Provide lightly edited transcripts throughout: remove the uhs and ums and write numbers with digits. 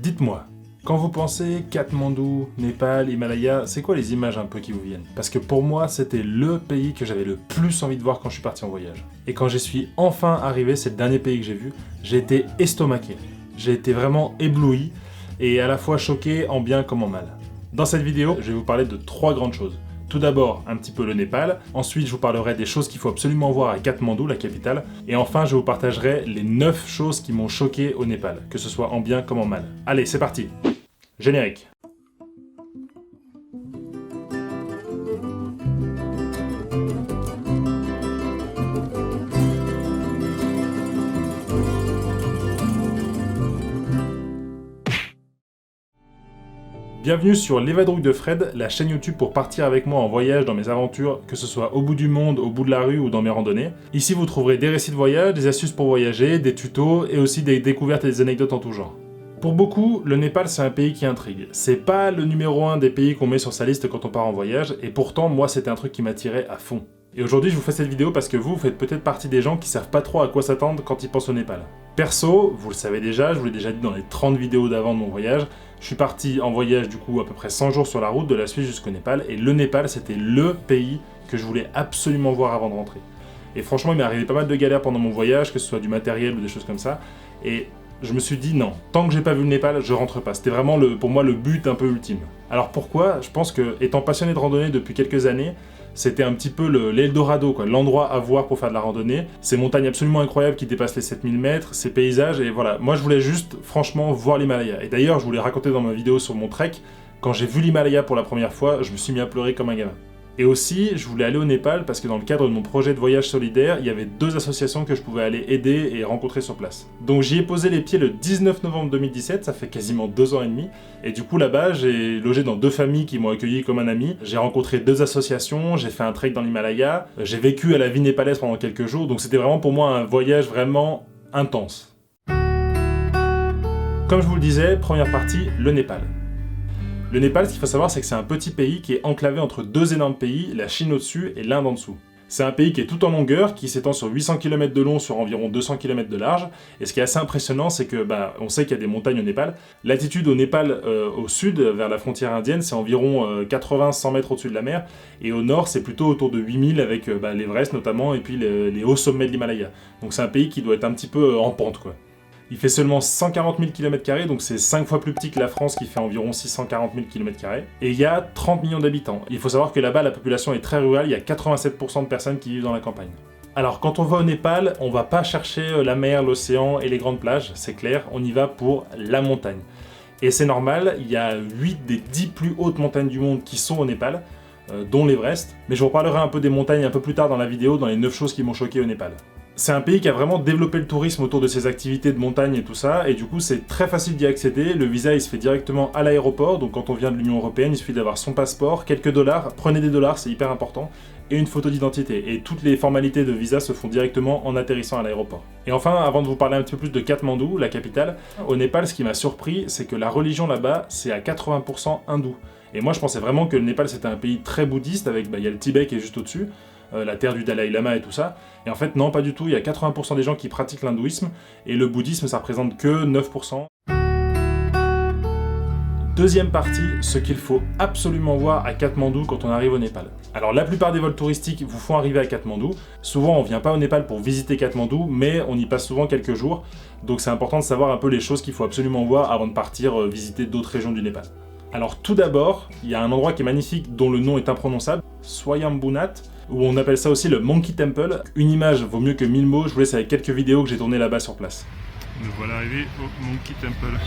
Dites-moi, quand vous pensez Katmandou, Népal, Himalaya, c'est quoi les images un peu qui vous viennent? Parce que pour moi, c'était le pays que j'avais le plus envie de voir quand je suis parti en voyage. Et quand j'y suis enfin arrivé, c'est le dernier pays que j'ai vu, j'ai été estomaqué. J'ai été vraiment ébloui et à la fois choqué en bien comme en mal. Dans cette vidéo, je vais vous parler de 3 grandes choses. Tout d'abord, un petit peu le Népal, ensuite je vous parlerai des choses qu'il faut absolument voir à Katmandou, la capitale, et enfin je vous partagerai les 9 choses qui m'ont choqué au Népal, que ce soit en bien comme en mal. Allez, c'est parti! Générique. Bienvenue sur Les Vadrouilles de Fred, la chaîne YouTube pour partir avec moi en voyage dans mes aventures, que ce soit au bout du monde, au bout de la rue ou dans mes randonnées. Ici vous trouverez des récits de voyage, des astuces pour voyager, des tutos et aussi des découvertes et des anecdotes en tout genre. Pour beaucoup, le Népal c'est un pays qui intrigue. C'est pas le numéro 1 des pays qu'on met sur sa liste quand on part en voyage, et pourtant moi c'était un truc qui m'attirait à fond. Et aujourd'hui je vous fais cette vidéo parce que vous faites peut-être partie des gens qui savent pas trop à quoi s'attendre quand ils pensent au Népal. Perso, vous le savez déjà, je vous l'ai déjà dit dans les 30 vidéos d'avant de mon voyage, je suis parti en voyage du coup à peu près 100 jours sur la route de la Suisse jusqu'au Népal, et le Népal c'était le pays que je voulais absolument voir avant de rentrer. Et franchement il m'est arrivé pas mal de galères pendant mon voyage, que ce soit du matériel ou des choses comme ça, et je me suis dit non, tant que j'ai pas vu le Népal, je rentre pas. C'était vraiment pour moi le but un peu ultime. Alors pourquoi? Je pense que, étant passionné de randonnée depuis quelques années, c'était un petit peu l'Eldorado, quoi, l'endroit à voir pour faire de la randonnée. Ces montagnes absolument incroyables qui dépassent les 7000 mètres, ces paysages, et voilà. Moi je voulais juste, franchement, voir l'Himalaya. Et d'ailleurs, je vous l'ai raconté dans ma vidéo sur mon trek, quand j'ai vu l'Himalaya pour la première fois, je me suis mis à pleurer comme un gamin. Et aussi, je voulais aller au Népal parce que dans le cadre de mon projet de voyage solidaire, il y avait 2 associations que je pouvais aller aider et rencontrer sur place. Donc j'y ai posé les pieds le 19 novembre 2017, ça fait quasiment 2 ans et demi. Et du coup là-bas, j'ai logé dans 2 familles qui m'ont accueilli comme un ami. J'ai rencontré 2 associations, j'ai fait un trek dans l'Himalaya, j'ai vécu à la vie népalaise pendant quelques jours, donc c'était vraiment pour moi un voyage vraiment intense. Comme je vous le disais, première partie, le Népal. Le Népal, ce qu'il faut savoir, c'est que c'est un petit pays qui est enclavé entre 2 énormes pays, la Chine au-dessus et l'Inde en dessous. C'est un pays qui est tout en longueur, qui s'étend sur 800 km de long sur environ 200 km de large, et ce qui est assez impressionnant, c'est que, on sait qu'il y a des montagnes au Népal. L'altitude au Népal, au sud, vers la frontière indienne, c'est environ 80-100 mètres au-dessus de la mer, et au nord, c'est plutôt autour de 8000 avec l'Everest notamment, et puis les hauts sommets de l'Himalaya. Donc c'est un pays qui doit être un petit peu en pente, quoi. Il fait seulement 140 000 km², donc c'est 5 fois plus petit que la France qui fait environ 640 000 km². Et il y a 30 millions d'habitants. Il faut savoir que là-bas, la population est très rurale, il y a 87% de personnes qui vivent dans la campagne. Alors quand on va au Népal, on va pas chercher la mer, l'océan et les grandes plages, c'est clair, on y va pour la montagne. Et c'est normal, il y a 8 des 10 plus hautes montagnes du monde qui sont au Népal, dont l'Everest. Mais je vous reparlerai un peu des montagnes un peu plus tard dans la vidéo, dans les 9 choses qui m'ont choqué au Népal. C'est un pays qui a vraiment développé le tourisme autour de ses activités de montagne et tout ça, et du coup c'est très facile d'y accéder. Le visa il se fait directement à l'aéroport, donc quand on vient de l'Union Européenne, il suffit d'avoir son passeport, quelques dollars, prenez des dollars, c'est hyper important, et une photo d'identité. Et toutes les formalités de visa se font directement en atterrissant à l'aéroport. Et enfin, avant de vous parler un petit peu plus de Katmandou, la capitale, au Népal, ce qui m'a surpris, c'est que la religion là-bas, c'est à 80% hindou. Et moi je pensais vraiment que le Népal c'était un pays très bouddhiste, avec il y a le Tibet qui est juste au-dessus, la terre du Dalai Lama et tout ça, et en fait non, pas du tout, il y a 80% des gens qui pratiquent l'hindouisme, et le bouddhisme ça représente que 9%. Deuxième partie, ce qu'il faut absolument voir à Katmandou quand on arrive au Népal. Alors la plupart des vols touristiques vous font arriver à Katmandou, souvent on vient pas au Népal pour visiter Katmandou, mais on y passe souvent quelques jours, donc c'est important de savoir un peu les choses qu'il faut absolument voir avant de partir visiter d'autres régions du Népal. Alors tout d'abord, il y a un endroit qui est magnifique dont le nom est imprononçable, Swayambhunath, où on appelle ça aussi le Monkey Temple. Une image vaut mieux que 1000 mots, je vous laisse avec quelques vidéos que j'ai tournées là-bas sur place. Nous voilà arrivés au Monkey Temple.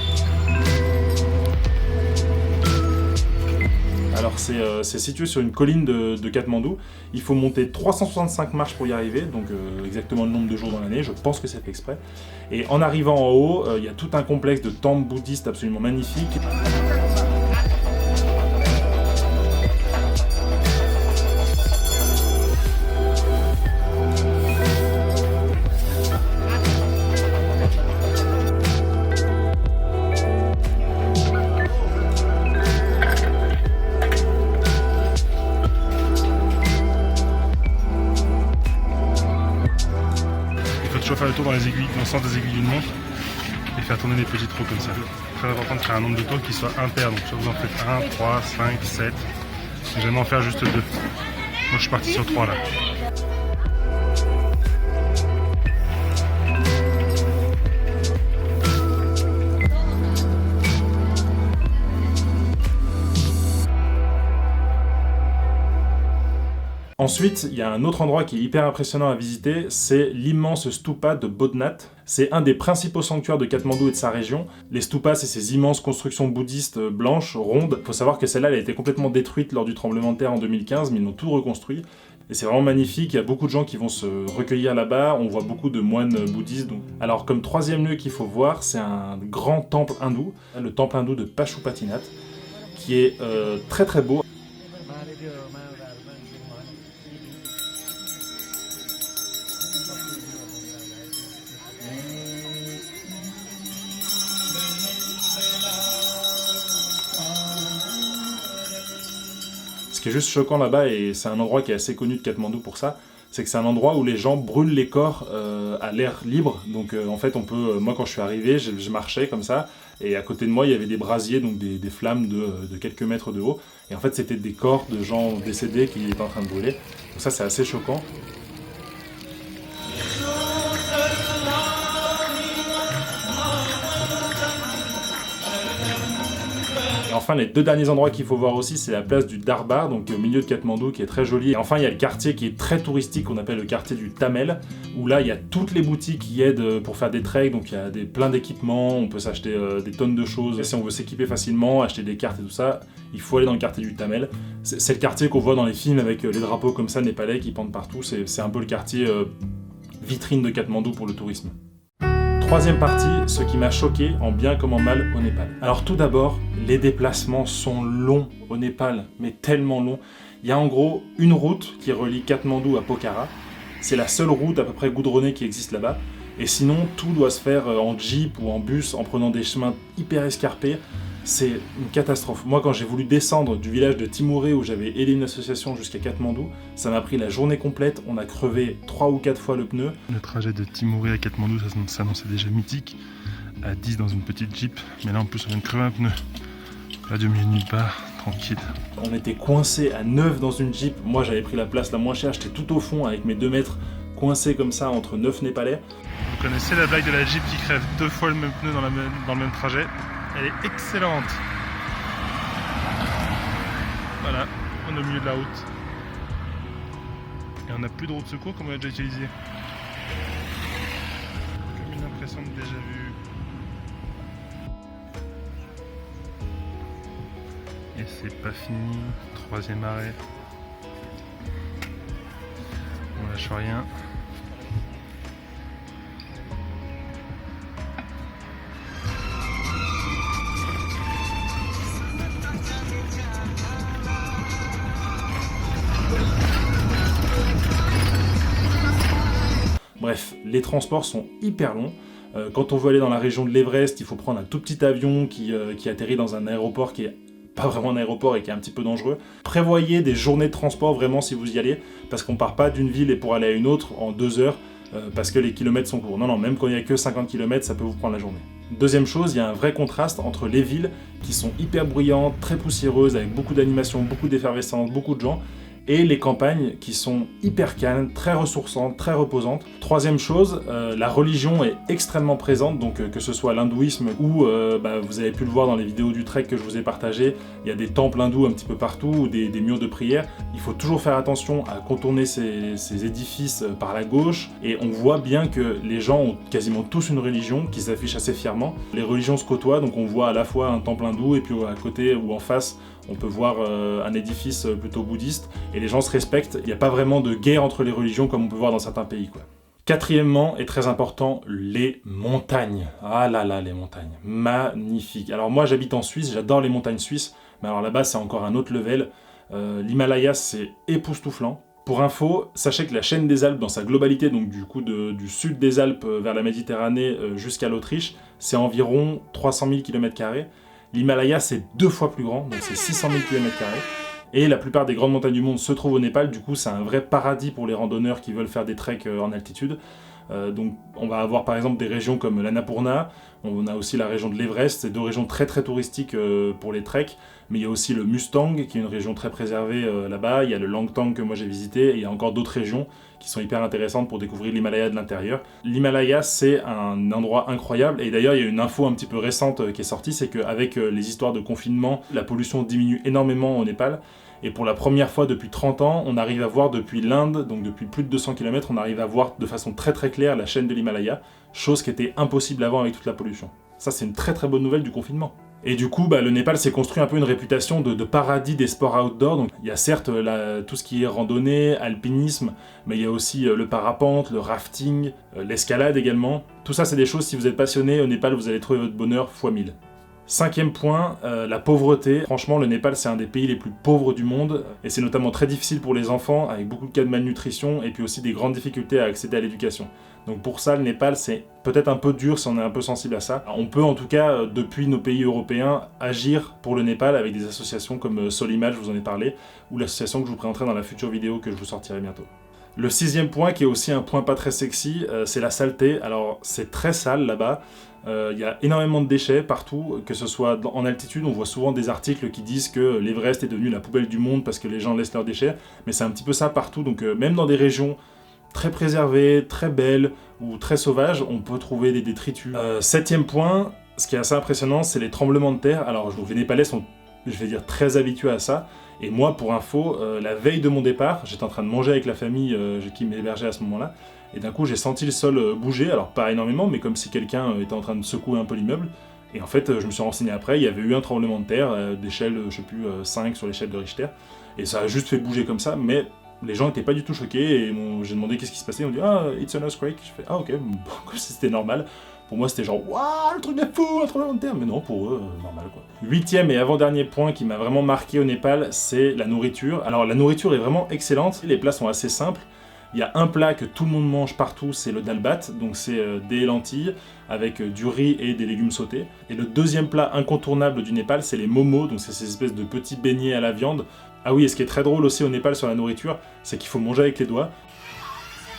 Alors c'est situé sur une colline de Katmandou, il faut monter 365 marches pour y arriver, donc exactement le nombre de jours dans l'année, je pense que c'est fait exprès. Et en arrivant en haut, il y a tout un complexe de temples bouddhistes absolument magnifiques. Faire le tour dans les aiguilles, dans le sens des aiguilles d'une montre, et faire tourner les petits trous comme ça. Très important de faire un nombre de tours qui soit impair, donc soit vous en faites 1, 3, 5, 7. J'aime en faire juste 2. Moi je suis parti sur 3 là. Ensuite, il y a un autre endroit qui est hyper impressionnant à visiter, c'est l'immense stupa de Bodhnath. C'est un des principaux sanctuaires de Katmandou et de sa région. Les stupas, c'est ces immenses constructions bouddhistes blanches, rondes. Il faut savoir que celle-là, elle a été complètement détruite lors du tremblement de terre en 2015, mais ils l'ont tout reconstruit. Et c'est vraiment magnifique, il y a beaucoup de gens qui vont se recueillir là-bas, on voit beaucoup de moines bouddhistes. Donc. Alors comme troisième lieu qu'il faut voir, c'est un grand temple hindou, le temple hindou de Pashupatinath, qui est très très beau. Ce qui est juste choquant là-bas, et c'est un endroit qui est assez connu de Katmandou pour ça, c'est que c'est un endroit où les gens brûlent les corps à l'air libre. Donc en fait, on peut, moi quand je suis arrivé, je marchais comme ça, et à côté de moi, il y avait des brasiers, donc des flammes de quelques mètres de haut. Et en fait, c'était des corps de gens décédés qui étaient en train de brûler. Donc ça, c'est assez choquant. Et enfin, les deux derniers endroits qu'il faut voir aussi, c'est la place du Darbar, donc au milieu de Katmandou, qui est très jolie. Et enfin, il y a le quartier qui est très touristique, qu'on appelle le quartier du Tamel, où là, il y a toutes les boutiques qui aident pour faire des treks, donc il y a plein d'équipements, on peut s'acheter des tonnes de choses. Et si on veut s'équiper facilement, acheter des cartes et tout ça, il faut aller dans le quartier du Tamel. C'est le quartier qu'on voit dans les films avec les drapeaux comme ça, népalais, qui pendent partout. C'est un peu le quartier vitrine de Katmandou pour le tourisme. Troisième partie, ce qui m'a choqué en bien comme en mal au Népal. Alors tout d'abord, les déplacements sont longs au Népal, mais tellement longs. Il y a en gros une route qui relie Katmandou à Pokhara. C'est la seule route à peu près goudronnée qui existe là-bas. Et sinon, tout doit se faire en jeep ou en bus, en prenant des chemins hyper escarpés. C'est une catastrophe. Moi, quand j'ai voulu descendre du village de Timouré, où j'avais aidé une association jusqu'à Katmandou, ça m'a pris la journée complète. On a crevé 3 ou 4 fois le pneu. Le trajet de Timouré à Katmandou, ça s'annonçait déjà mythique. À 10 dans une petite jeep. Mais là, en plus, on vient de crever un pneu. Pas de milieu de nulle part, tranquille. On était coincés à 9 dans une jeep. Moi, j'avais pris la place la moins chère. J'étais tout au fond avec mes 2 mètres coincés comme ça entre 9 Népalais. Vous connaissez la blague de la jeep qui crève 2 fois le même pneu dans le même trajet? Elle est excellente. Voilà, on est au milieu de la route. Et on n'a plus de roue de secours comme on l'a déjà utilisé. Comme une impression de déjà vu. Et c'est pas fini. 3e arrêt. On lâche rien. Bref, les transports sont hyper longs. Quand on veut aller dans la région de l'Everest, il faut prendre un tout petit avion qui atterrit dans un aéroport qui est pas vraiment un aéroport et qui est un petit peu dangereux. Prévoyez des journées de transport vraiment si vous y allez, parce qu'on part pas d'une ville et pour aller à une autre en 2 heures, parce que les kilomètres sont courts. Non, même quand il n'y a que 50 km, ça peut vous prendre la journée. Deuxième chose, il y a un vrai contraste entre les villes qui sont hyper bruyantes, très poussiéreuses, avec beaucoup d'animation, beaucoup d'effervescence, beaucoup de gens, et les campagnes qui sont hyper calmes, très ressourçantes, très reposantes. Troisième chose, la religion est extrêmement présente, donc que ce soit l'hindouisme ou, vous avez pu le voir dans les vidéos du trek que je vous ai partagées, il y a des temples hindous un petit peu partout, ou des murs de prière. Il faut toujours faire attention à contourner ces édifices par la gauche, et on voit bien que les gens ont quasiment tous une religion qui s'affiche assez fièrement. Les religions se côtoient, donc on voit à la fois un temple hindou, et puis à côté ou en face, on peut voir un édifice plutôt bouddhiste, et les gens se respectent. Il n'y a pas vraiment de guerre entre les religions comme on peut voir dans certains pays, quoi. Quatrièmement, et très important, les montagnes. Ah là là, les montagnes. Magnifique. Alors moi, j'habite en Suisse, j'adore les montagnes suisses, mais alors là-bas, c'est encore un autre level. L'Himalaya, c'est époustouflant. Pour info, sachez que la chaîne des Alpes, dans sa globalité, donc du coup du sud des Alpes vers la Méditerranée jusqu'à l'Autriche, c'est environ 300 000 km². L'Himalaya, c'est 2 fois plus grand, donc c'est 600 000 km². Et la plupart des grandes montagnes du monde se trouvent au Népal, du coup c'est un vrai paradis pour les randonneurs qui veulent faire des treks en altitude. Donc on va avoir par exemple des régions comme l'Annapurna, On a aussi la région de l'Everest, c'est 2 régions très très touristiques pour les treks, mais il y a aussi le Mustang qui est une région très préservée là-bas, il y a le Langtang que moi j'ai visité, et il y a encore d'autres régions qui sont hyper intéressantes pour découvrir l'Himalaya de l'intérieur. L'Himalaya, c'est un endroit incroyable, et d'ailleurs il y a une info un petit peu récente qui est sortie, c'est qu'avec les histoires de confinement, la pollution diminue énormément au Népal, et pour la première fois depuis 30 ans, on arrive à voir depuis l'Inde, donc depuis plus de 200 km, on arrive à voir de façon très très claire la chaîne de l'Himalaya, chose qui était impossible avant avec toute la pollution. Ça, c'est une très très bonne nouvelle du confinement. Et du coup, le Népal s'est construit un peu une réputation de paradis des sports outdoor. Donc, il y a certes tout ce qui est randonnée, alpinisme, mais il y a aussi le parapente, le rafting, l'escalade également. Tout ça, c'est des choses, si vous êtes passionné, au Népal, vous allez trouver votre bonheur x 1000. 5e point, la pauvreté. Franchement, le Népal, c'est un des pays les plus pauvres du monde, et c'est notamment très difficile pour les enfants, avec beaucoup de cas de malnutrition, et puis aussi des grandes difficultés à accéder à l'éducation. Donc pour ça, le Népal, c'est peut-être un peu dur si on est un peu sensible à ça. On peut en tout cas, depuis nos pays européens, agir pour le Népal avec des associations comme Solimal, je vous en ai parlé, ou l'association que je vous présenterai dans la future vidéo que je vous sortirai bientôt. Le 6e point, qui est aussi un point pas très sexy, c'est la saleté. Alors c'est très sale là-bas. Il y a énormément de déchets partout, que ce soit en altitude, on voit souvent des articles qui disent que l'Everest est devenu la poubelle du monde parce que les gens laissent leurs déchets, mais c'est un petit peu ça partout, donc même dans des régions très préservées, très belles ou très sauvages, on peut trouver des détritus. 7e point, ce qui est assez impressionnant, c'est les tremblements de terre. Alors les Népalais sont, je vais dire, très habitués à ça, et moi, pour info, la veille de mon départ, j'étais en train de manger avec la famille qui m'hébergeait à ce moment-là, et d'un coup j'ai senti le sol bouger, alors pas énormément, mais comme si quelqu'un était en train de secouer un peu l'immeuble, et en fait je me suis renseigné après, il y avait eu un tremblement de terre d'échelle, je sais plus, 5 sur l'échelle de Richter, et ça a juste fait bouger comme ça, mais les gens n'étaient pas du tout choqués, et j'ai demandé qu'est-ce qui se passait, ils m'ont dit « Ah, it's an earthquake », je fais « Ah ok », comme si c'était normal. Pour moi, c'était genre « Waouh, le truc de fou, un tremblement de terre !» Mais non, pour eux, normal quoi. 8e et avant-dernier point qui m'a vraiment marqué au Népal, c'est la nourriture. Alors, la nourriture est vraiment excellente, les plats sont assez simples. Il y a un plat que tout le monde mange partout, c'est le dal bhat, donc c'est des lentilles avec du riz et des légumes sautés. Et le 2e plat incontournable du Népal, c'est les momos, donc c'est ces espèces de petits beignets à la viande. Ah oui, et ce qui est très drôle aussi au Népal sur la nourriture, c'est qu'il faut manger avec les doigts.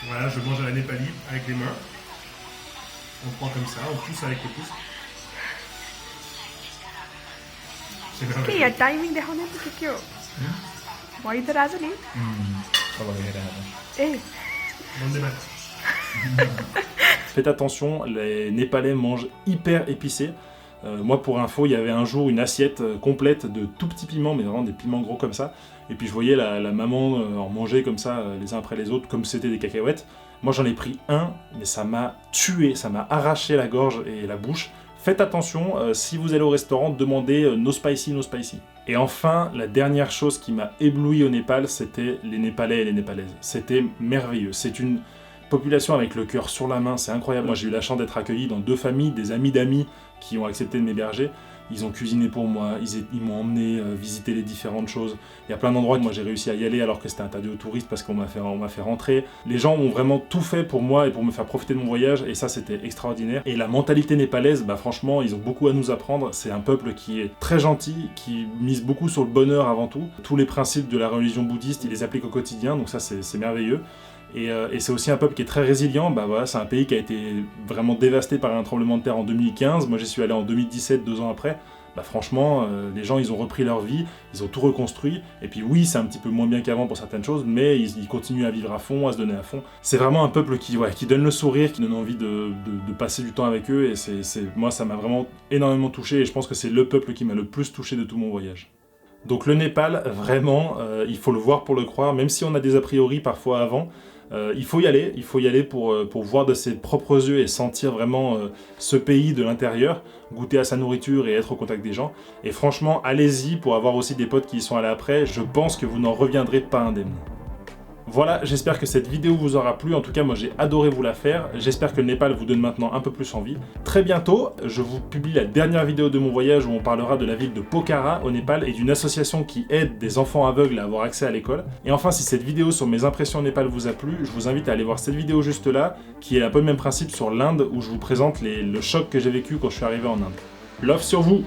Voilà, je mange à la Népali avec les mains. On prend comme ça, on pousse avec le pouce. Cái timing để họ nên cái kiểu mọi thứ ra rất ít. Ê, Bonne débat. Faites attention, les Népalais mangent hyper épicé. Moi, pour info, il y avait un jour une assiette complète de tout petits piments, mais vraiment des piments gros comme ça. Et puis je voyais la maman en manger comme ça, les uns après les autres, comme si c'était des cacahuètes. Moi, j'en ai pris un, mais ça m'a tué, ça m'a arraché la gorge et la bouche. Faites attention, si vous allez au restaurant, demandez no spicy, no spicy. Et enfin, la dernière chose qui m'a ébloui au Népal, c'était les Népalais et les Népalaises. C'était merveilleux. C'est une population avec le cœur sur la main, c'est incroyable. Moi, j'ai eu la chance d'être accueilli dans 2 familles, des amis d'amis qui ont accepté de m'héberger. Ils ont cuisiné pour moi, ils m'ont emmené visiter les différentes choses. Il y a plein d'endroits que moi j'ai réussi à y aller alors que c'était interdit aux touristes parce qu'on m'a fait rentrer. Les gens ont vraiment tout fait pour moi et pour me faire profiter de mon voyage, et ça c'était extraordinaire. Et la mentalité népalaise, franchement, ils ont beaucoup à nous apprendre. C'est un peuple qui est très gentil, qui mise beaucoup sur le bonheur avant tout. Tous les principes de la religion bouddhiste, ils les appliquent au quotidien, donc ça c'est merveilleux. Et c'est aussi un peuple qui est très résilient. Voilà, c'est un pays qui a été vraiment dévasté par un tremblement de terre en 2015. Moi j'y suis allé en 2017, 2 ans après. Franchement, les gens ils ont repris leur vie, ils ont tout reconstruit. Et puis oui, c'est un petit peu moins bien qu'avant pour certaines choses, mais ils continuent à vivre à fond, à se donner à fond. C'est vraiment un peuple qui donne le sourire, qui donne envie de passer du temps avec eux. Et moi ça m'a vraiment énormément touché, et je pense que c'est le peuple qui m'a le plus touché de tout mon voyage. Donc le Népal, vraiment, il faut le voir pour le croire, même si on a des a priori parfois avant. Il faut y aller pour voir de ses propres yeux et sentir vraiment ce pays de l'intérieur, goûter à sa nourriture et être au contact des gens. Et franchement, allez-y pour avoir aussi des potes qui y sont allés après, je pense que vous n'en reviendrez pas indemne. Voilà, j'espère que cette vidéo vous aura plu. En tout cas, moi j'ai adoré vous la faire. J'espère que le Népal vous donne maintenant un peu plus envie. Très bientôt, je vous publie la dernière vidéo de mon voyage où on parlera de la ville de Pokhara au Népal et d'une association qui aide des enfants aveugles à avoir accès à l'école. Et enfin, si cette vidéo sur mes impressions au Népal vous a plu, je vous invite à aller voir cette vidéo juste là, qui est un peu le même principe sur l'Inde, où je vous présente le choc que j'ai vécu quand je suis arrivé en Inde. Love sur vous!